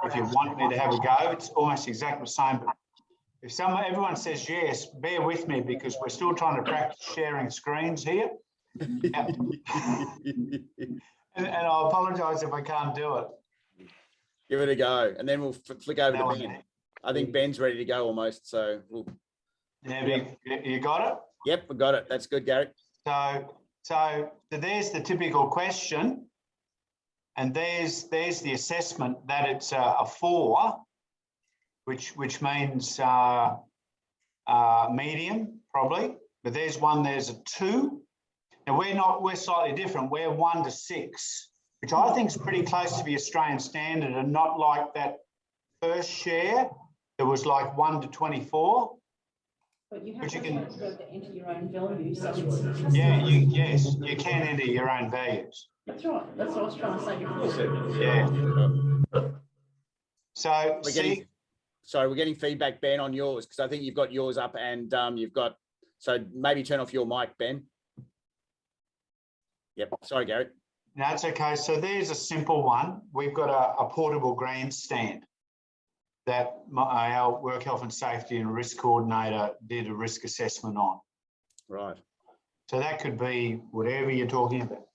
Speaker 13: If you want me to have a go, it's almost exactly the same. But if everyone says yes, bear with me because we're still trying to practice sharing screens here. And I apologise if I can't do it.
Speaker 1: Give it a go, and then we'll flick over to Ben. I think Ben's ready to go almost, so we'll.
Speaker 13: Yeah, you got it?
Speaker 1: Yep, we got it. That's good, Gary.
Speaker 13: So there's the typical question, and there's the assessment that it's a 4, which means medium probably. But there's a 2, and we're slightly different. We're 1 to 6, which I think is pretty close to the Australian standard, and not like that first share that was like 1 to 24.
Speaker 9: But you have to enter your own values. So
Speaker 13: yes, you can enter your own values.
Speaker 9: That's right. That's what I was trying to say before.
Speaker 13: Yeah. So
Speaker 1: we're getting feedback, Ben, on yours, because I think you've got yours up and you've got. So maybe turn off your mic, Ben. Yep. Sorry, Gary.
Speaker 13: No, it's okay. So there's a simple one. We've got a portable grandstand that our work health and safety and risk coordinator did a risk assessment on.
Speaker 1: Right.
Speaker 13: So that could be whatever you're talking about.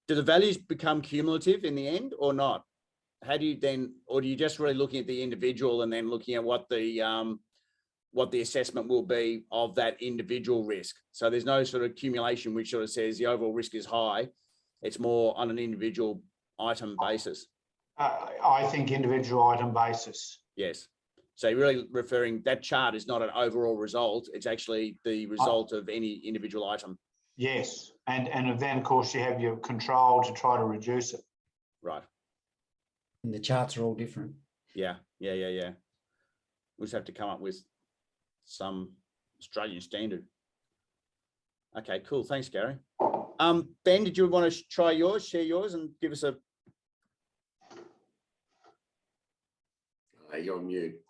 Speaker 1: Do the values become cumulative in the end or not? How do you then, or do you just really looking at the individual and then looking at what the assessment will be of that individual risk? So there's no sort of accumulation which sort of says the overall risk is high. It's more on an individual item basis.
Speaker 13: I think individual item basis.
Speaker 1: Yes. So you're really referring, that chart is not an overall result. It's actually the result of any individual item.
Speaker 13: Yes, and then of course you have your control to try to reduce it.
Speaker 1: Right.
Speaker 8: And the charts are all different.
Speaker 1: Yeah. We just have to come up with some Australian standard. Okay, cool. Thanks, Gary. Ben, did you want to try yours, share yours, and give us a...
Speaker 14: You're on mute.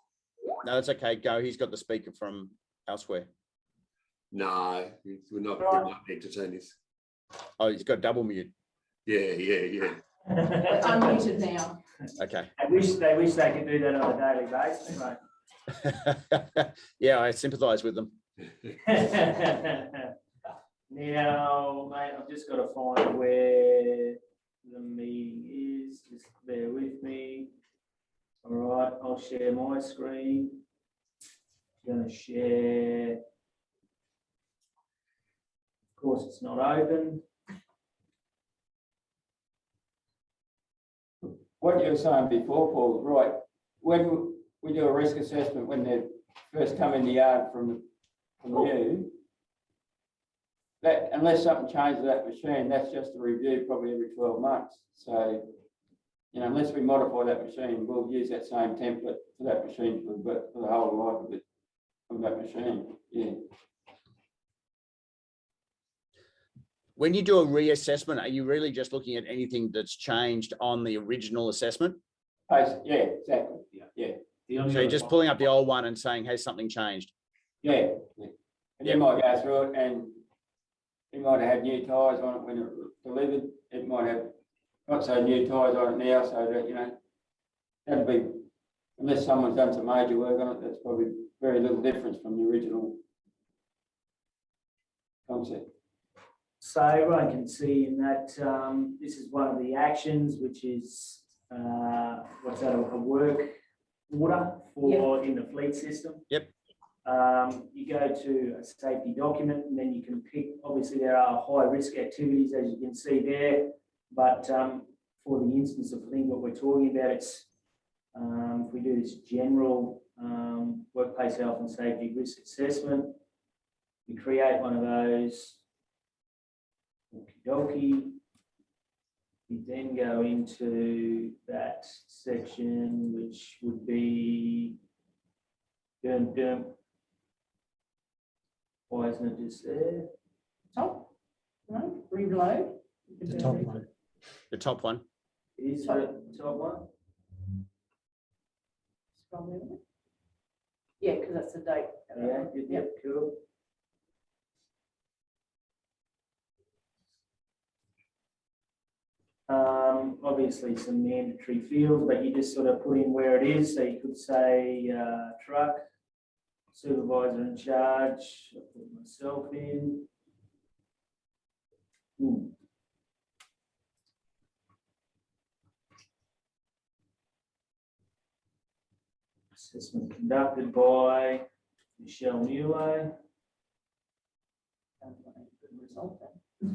Speaker 1: No, that's okay. Go. He's got the speaker from elsewhere.
Speaker 14: No, we're not entertain this.
Speaker 1: Oh, he's got double mute.
Speaker 14: Yeah.
Speaker 9: Unmuted now.
Speaker 1: Okay.
Speaker 11: They wish they could do that on a daily basis, mate.
Speaker 1: Yeah, I sympathise with them.
Speaker 11: Now, mate, I've just got to find where the meeting is. Just bear with me. All right, I'll share my screen. I'm going to share. Of course, it's not open.
Speaker 10: What you were saying before, Paul, right? When we do a risk assessment, when they first come in the yard from you, that unless something changes that machine, that's just a review probably every 12 months. So, you know, unless we modify that machine, we'll use that same template for that machine for the whole life of it, of that machine. Yeah.
Speaker 1: When you do a reassessment, are you really just looking at anything that's changed on the original assessment?
Speaker 10: Yeah, exactly. Yeah.
Speaker 1: So you're just pulling up the old one and saying, has something changed?
Speaker 10: Yeah. And you might go through it and it might have new tyres on it when it was delivered. It might have not so new tyres on it now, so that, you know, that'd be, unless someone's done some major work on it, that's probably very little difference from the original concept.
Speaker 11: So everyone can see in that this is one of the actions, which is what's that, a work order for in the fleet system.
Speaker 1: Yep.
Speaker 11: You go to a safety document and then you can pick, obviously there are high risk activities as you can see there, but for the instance of what we're talking about, it's if we do this general workplace health and safety risk assessment, we create one of those. Okie dokie. We then go into that section, which would be why isn't it just there?
Speaker 9: Top, no, reload.
Speaker 8: The top one.
Speaker 1: The top one.
Speaker 11: It is the top one.
Speaker 9: Scroll over. Yeah, because that's the date.
Speaker 11: Yeah, cool. Obviously some mandatory fields, but you just sort of put in where it is. So you could say truck, supervisor in charge. I'll put myself in. Assessment conducted by Michelle Newlay.
Speaker 9: Good result then.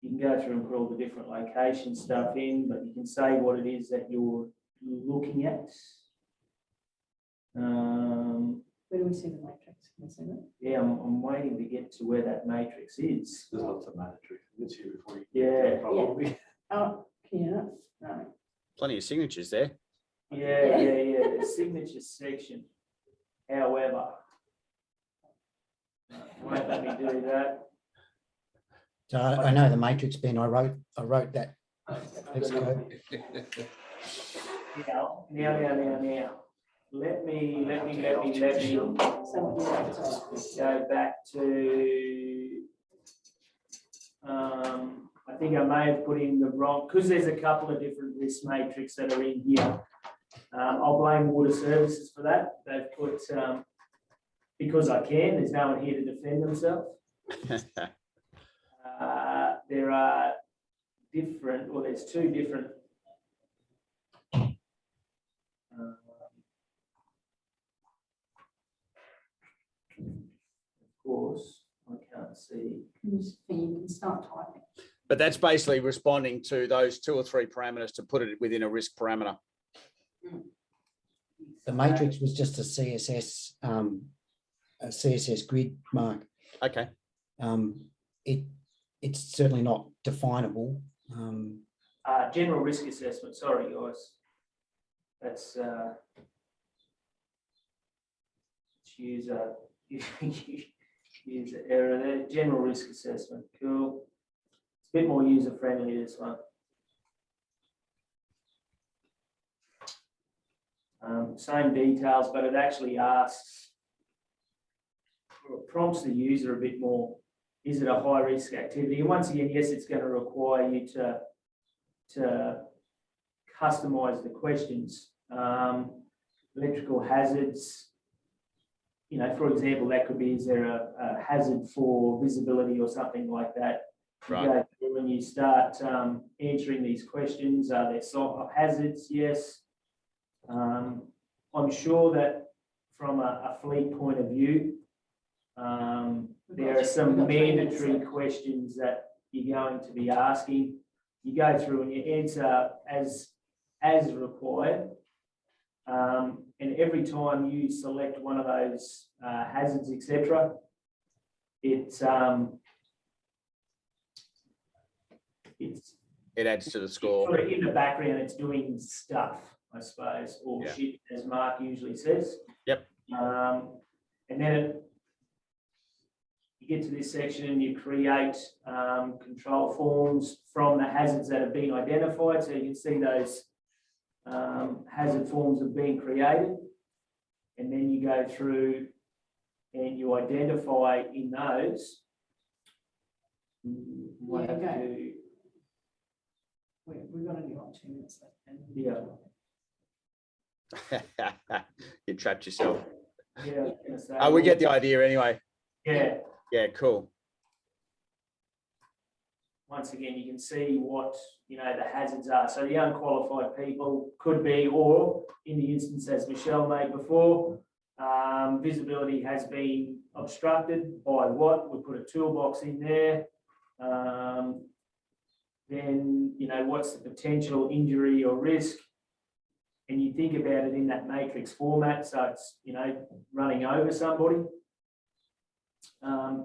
Speaker 11: You can go through and put all the different location stuff in, but you can say what it is that you're looking at.
Speaker 9: Where do we see the matrix? Can we see that?
Speaker 11: Yeah, I'm waiting to get to where that matrix is.
Speaker 14: There's lots of matrix. It's here before you.
Speaker 11: Yeah.
Speaker 14: Probably.
Speaker 9: Oh, can you not? No.
Speaker 1: Plenty of signatures there.
Speaker 11: Yeah. The signature section. However, won't let me do that.
Speaker 8: So I know the matrix, Ben. I wrote that. Let's go.
Speaker 11: Now. Let me go back to. I think I may have put in the wrong, because there's a couple of different risk matrix that are in here. I'll blame Water Services for that. They've put because I can. There's no one here to defend themselves. There are different, or there's two different. Of course, I can't see.
Speaker 9: You can start typing.
Speaker 1: But that's basically responding to those 2 or 3 parameters to put it within a risk parameter.
Speaker 8: The matrix was just a CSS grid, Mark.
Speaker 1: Okay.
Speaker 8: It's certainly not definable.
Speaker 11: General risk assessment, sorry guys. That's user error there. General risk assessment, cool. It's a bit more user friendly, this one. Same details, but it actually asks, or it prompts the user a bit more. Is it a high risk activity? And once again, yes, it's going to require you to customize the questions. Electrical hazards, you know, for example, that could be, is there a hazard for visibility or something like that?
Speaker 1: Right.
Speaker 11: You go through and you start answering these questions. Are there hazards? Yes. I'm sure that from a fleet point of view, there are some mandatory questions that you're going to be asking. You go through and you answer as required. And every time you select one of those hazards, etc., it
Speaker 1: adds to the score.
Speaker 11: Sort of in the background, it's doing stuff, I suppose, or
Speaker 1: Yeah.
Speaker 11: shit, as Mark usually says.
Speaker 1: Yep.
Speaker 11: And then you get to this section and you create control forms from the hazards that have been identified. So you can see those hazard forms have been created. And then you go through and you identify in those.
Speaker 9: We've got only got 2 minutes left.
Speaker 11: Yeah.
Speaker 1: You trapped yourself.
Speaker 11: Yeah, I was gonna say,
Speaker 1: We get the idea anyway.
Speaker 11: Yeah.
Speaker 1: Yeah, cool.
Speaker 11: Once again, you can see what, you know, the hazards are. So the unqualified people could be, or in the instance as Michelle made before, visibility has been obstructed by what? We put a toolbox in there. Then, you know, what's the potential injury or risk? And you think about it in that matrix format. So it's, you know, running over somebody.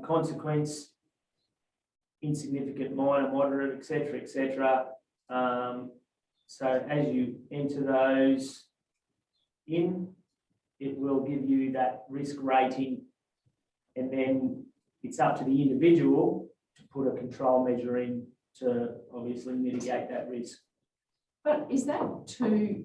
Speaker 11: Consequence, insignificant, minor, moderate, etc., etc. So as you enter those in, it will give you that risk rating, and then it's up to the individual to put a control measure in to obviously mitigate that risk.
Speaker 9: But is that too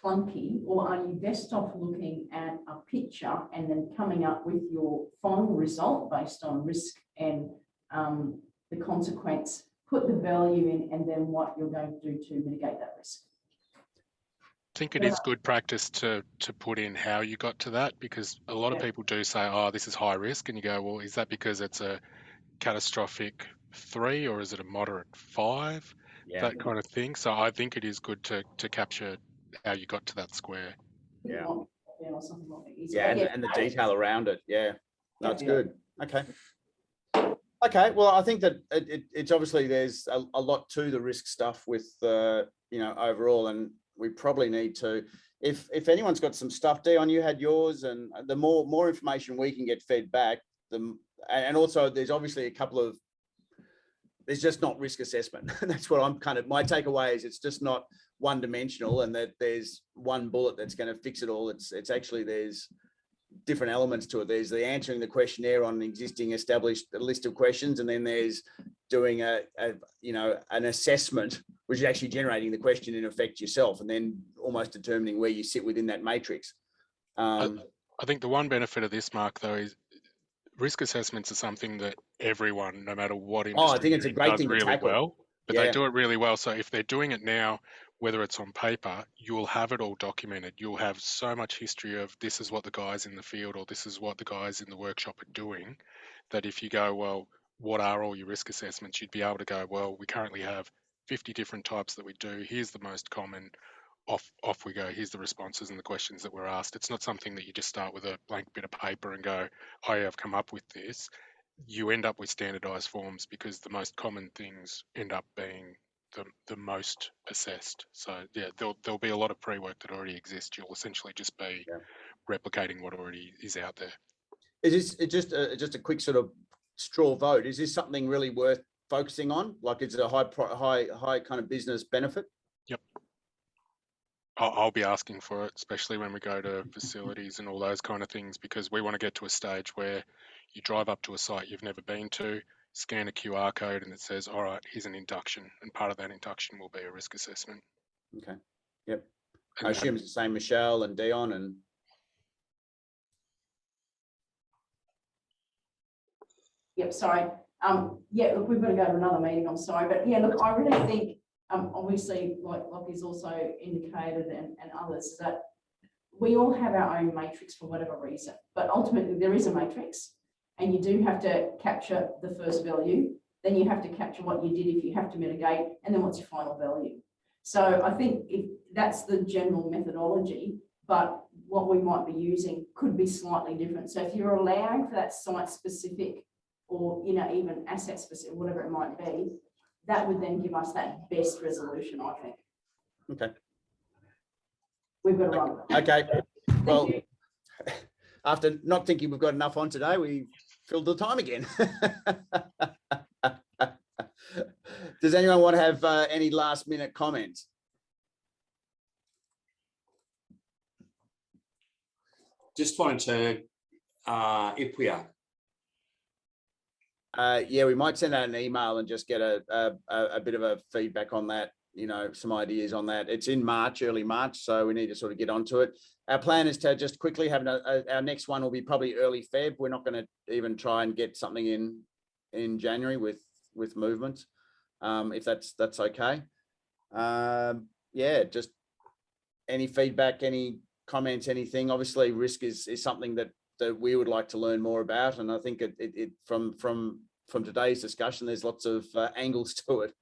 Speaker 9: clunky, or are you best off looking at a picture and then coming up with your final result based on risk and the consequence, put the value in, and then what you're going to do to mitigate that risk?
Speaker 6: I think it is good practice to put in how you got to that, because a lot of people do say, oh, this is high risk, and you go, well, is that because it's a catastrophic 3 or is it a moderate 5?
Speaker 1: Yeah.
Speaker 6: That kind of thing. So I think it is good to capture how you got to that square.
Speaker 1: Yeah.
Speaker 9: Or something like that.
Speaker 1: Yeah, and the detail around it. Yeah, that's good. Okay. Okay, well, I think that it's obviously there's a lot to the risk stuff with, you know, overall, and we probably need to, if anyone's got some stuff, Dion, you had yours, and the more information we can get fed back, and also there's obviously a couple of, there's just not risk assessment. That's what I'm kind of, my takeaway is it's just not one dimensional, and that there's one bullet that's going to fix it all. It's actually, there's different elements to it. There's the answering the questionnaire on an existing established list of questions, and then there's doing a you know, an assessment, which is actually generating the question in effect yourself, and then almost determining where you sit within that matrix.
Speaker 6: I think the one benefit of this, Mark, though, is risk assessments are something that everyone, no matter what industry,
Speaker 1: I think it's a great thing to
Speaker 6: really
Speaker 1: tackle.
Speaker 6: well. But they do it really well. So if they're doing it now, whether it's on paper, you'll have it all documented. You'll have so much history of this is what the guys in the field or this is what the guys in the workshop are doing, that if you go, well, what are all your risk assessments? You'd be able to go, well, we currently have 50 different types that we do. Here's the most common. Off we go. Here's the responses and the questions that were asked. It's not something that you just start with a blank bit of paper and go, oh, yeah, I've come up with this. you end up with standardized forms because the most common things end up being the most assessed. So yeah, there'll be a lot of pre-work that already exists. You'll essentially just be replicating what already is out there.
Speaker 1: Is this just a quick sort of straw vote? Is this something really worth focusing on? Like, it's a high kind of business benefit?
Speaker 6: Yep. I'll be asking for it, especially when we go to facilities and all those kind of things, because we want to get to a stage where you drive up to a site you've never been to, scan a QR code, and it says, all right, here's an induction. And part of that induction will be a risk assessment.
Speaker 1: Okay. Yep.
Speaker 6: And
Speaker 1: I assume it's the same Michelle and Dion and...
Speaker 9: Yep, sorry. Yeah, look, we've got to go to another meeting, I'm sorry. But yeah, look, I really think, obviously, like Lockie's also indicated and others, that we all have our own matrix for whatever reason. But ultimately, there is a matrix, and you do have to capture the first value. Then you have to capture what you did if you have to mitigate, and then what's your final value. So I think that's the general methodology, but what we might be using could be slightly different. So if you're allowing for that site-specific or, you know, even asset specific, whatever it might be, that would then give us that best resolution, I think.
Speaker 1: Okay.
Speaker 9: We've got to run.
Speaker 1: Okay. Well, after not thinking we've got enough on today, we filled the time again. Does anyone want to have any last minute comments?
Speaker 3: Just wanted to, IPWEA.
Speaker 1: Yeah, we might send out an email and just get a bit of a feedback on that, you know, some ideas on that. It's in March, early March, so we need to sort of get onto it. Our plan is to just quickly have our next one will be probably early Feb. We're not going to even try and get something in January with movements, if that's okay. Yeah, just any feedback, any comments, anything. Obviously, risk is something that we would like to learn more about, and I think it from today's discussion, there's lots of angles to it.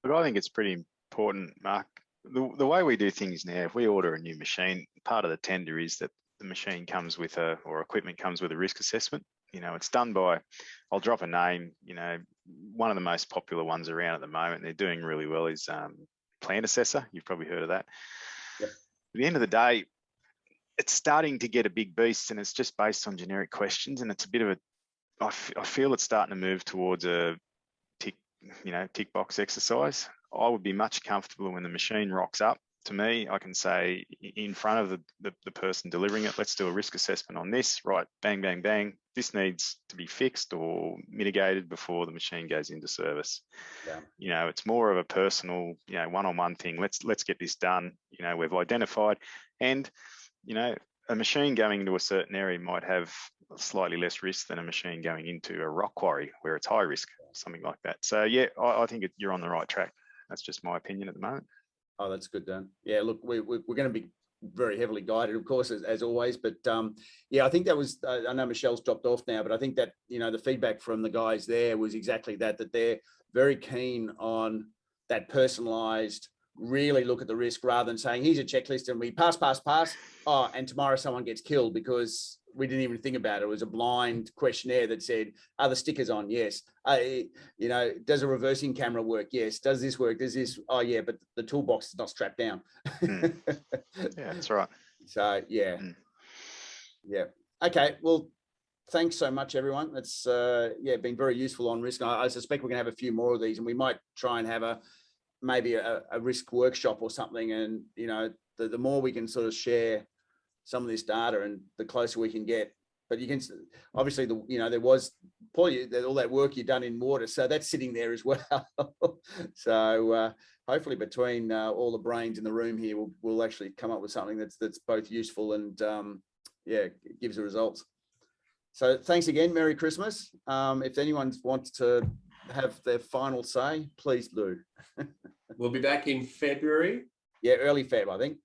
Speaker 2: But I think it's pretty important, Mark. The way we do things now, if we order a new machine, part of the tender is that the machine comes with or equipment comes with a risk assessment. You know, it's done by, I'll drop a name, you know, one of the most popular ones around at the moment, they're doing really well, is Plant Assessor. You've probably heard of that.
Speaker 1: Yep.
Speaker 2: At the end of the day, it's starting to get a big beast, and it's just based on generic questions, and it's a bit of a, I feel it's starting to move towards a tick box exercise. I would be much comfortable when the machine rocks up to me. I can say in front of the person delivering it, let's do a risk assessment on this, right? Bang, bang, bang. This needs to be fixed or mitigated before the machine goes into service.
Speaker 1: Yeah.
Speaker 2: You know, it's more of a personal, you know, one-on-one thing. Let's get this done. You know, we've identified, and you know, a machine going into a certain area might have slightly less risk than a machine going into a rock quarry where it's high risk, something like that. So yeah, I think you're on the right track. That's just my opinion at the moment.
Speaker 1: Oh, that's good, Dan. Yeah, look, we're going to be very heavily guided, of course, as always. But yeah, I think that was, I know Michelle's dropped off now, but I think that, you know, the feedback from the guys there was exactly that they're very keen on that personalised, really look at the risk rather than saying, here's a checklist and we pass. Oh, and tomorrow someone gets killed because we didn't even think about it. It was a blind questionnaire that said, are the stickers on? Yes. You know, does a reversing camera work? Yes. Does this work? Does this? Oh yeah, but the toolbox is not strapped down.
Speaker 2: Yeah, that's right.
Speaker 1: So yeah. Yeah. Okay. Well, thanks so much, everyone. It's been very useful on risk. I suspect we're gonna have a few more of these, and we might try and have maybe a risk workshop or something. And you know, the more we can sort of share some of this data, and the closer we can get. But you can obviously, there was Paul, all that work you've done in water, so that's sitting there as well. So hopefully, between all the brains in the room here, we'll actually come up with something that's both useful and gives the results. So thanks again. Merry Christmas. If anyone wants to have their final say, please do.
Speaker 3: We'll be back in February.
Speaker 1: Yeah, early Feb, I think.